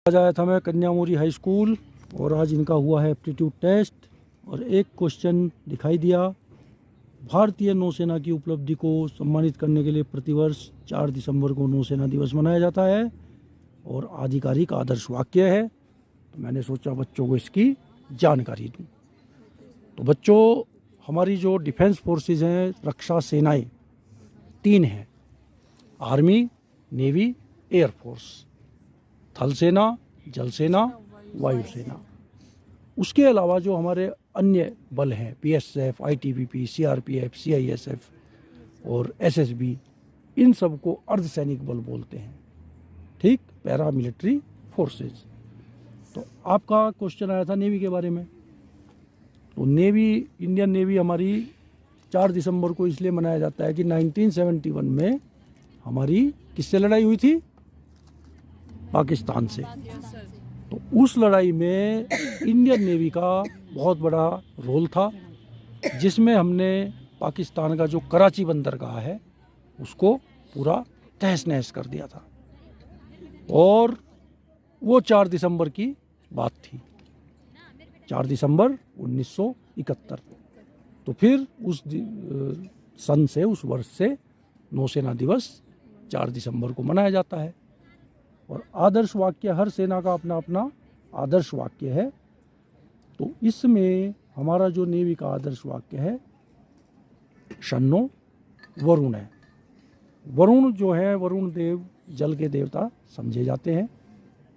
आज आया था मैं कन्यामोरी हाई स्कूल और आज इनका हुआ है एप्टीट्यूड टेस्ट और एक क्वेश्चन दिखाई दिया। भारतीय नौसेना की उपलब्धि को सम्मानित करने के लिए प्रतिवर्ष 4 दिसंबर को नौसेना दिवस मनाया जाता है और आधिकारिक आदर्श वाक्य है। तो मैंने सोचा बच्चों को इसकी जानकारी दूं। तो बच्चों, हमारी जो डिफेंस फोर्सेस हैं, रक्षा सेनाएं 3 हैं: आर्मी, नेवी, एयरफोर्स। थल सेना, जल सेना, वायुसेना। उसके अलावा जो हमारे अन्य बल हैं, पीएसएफ, आईटीबीपी, सीआरपीएफ, सीआईएसएफ और एसएसबी, इन सब को अर्धसैनिक बल बोलते हैं। ठीक, पैरा मिलिट्री फोर्सेस। तो आपका क्वेश्चन आया था नेवी के बारे में। तो नेवी, इंडियन नेवी हमारी 4 दिसंबर को इसलिए मनाया जाता है कि 1971 में हमारी किससे लड़ाई हुई थी? पाकिस्तान से। तो उस लड़ाई में इंडियन नेवी का बहुत बड़ा रोल था, जिसमें हमने पाकिस्तान का जो कराची बंदरगाह है उसको पूरा तहस नहस कर दिया था। और वो 4 दिसंबर की बात थी, 4 दिसंबर 1971। तो फिर उस सन से, उस वर्ष से नौसेना दिवस 4 दिसंबर को मनाया जाता है। और आदर्श वाक्य, हर सेना का अपना अपना आदर्श वाक्य है। तो इसमें हमारा जो नेवी का आदर्श वाक्य है, शन्नो वरुण है। वरुण जो है, वरुण देव जल के देवता समझे जाते हैं।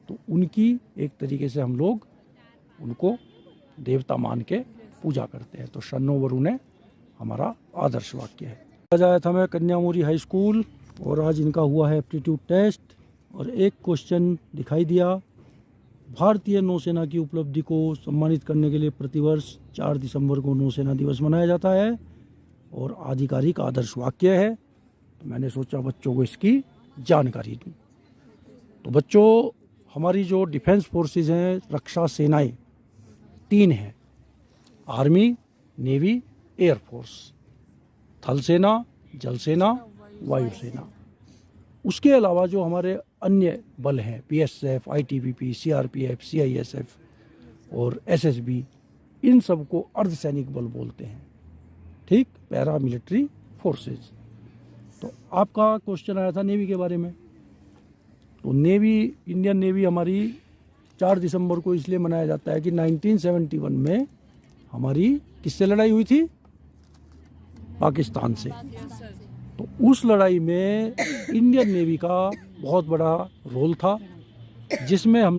तो उनकी एक तरीके से हम लोग उनको देवता मान के पूजा करते हैं। तो शन्नो वरुण है हमारा आदर्श वाक्य है। आज आया था मैं कन्यामोरी हाई स्कूल और आज इनका हुआ है एप्टीट्यूड टेस्ट और एक क्वेश्चन दिखाई दिया। भारतीय नौसेना की उपलब्धि को सम्मानित करने के लिए प्रतिवर्ष 4 दिसंबर को नौसेना दिवस मनाया जाता है और आधिकारिक आदर्श वाक्य है। तो मैंने सोचा बच्चों को इसकी जानकारी दूं। तो बच्चों, हमारी जो डिफेंस फोर्सेस हैं, रक्षा सेनाएं 3 हैं: आर्मी, नेवी, एयरफोर्स। थल सेना, जल सेना, वायुसेना। उसके अलावा जो हमारे अन्य बल हैं, पीएसएफ, आईटीबीपी, सीआरपीएफ, सीआईएसएफ और एसएसबी, इन सब को अर्धसैनिक बल बोलते हैं। ठीक, पैरा मिलिट्री फोर्सेस। तो आपका क्वेश्चन आया था नेवी के बारे में। तो नेवी, इंडियन नेवी हमारी 4 दिसंबर को इसलिए मनाया जाता है कि 1971 में हमारी किससे लड़ाई हुई थी? पाकिस्तान से। तो उस लड़ाई में इंडियन नेवी का बहुत बड़ा रोल था, जिसमें हम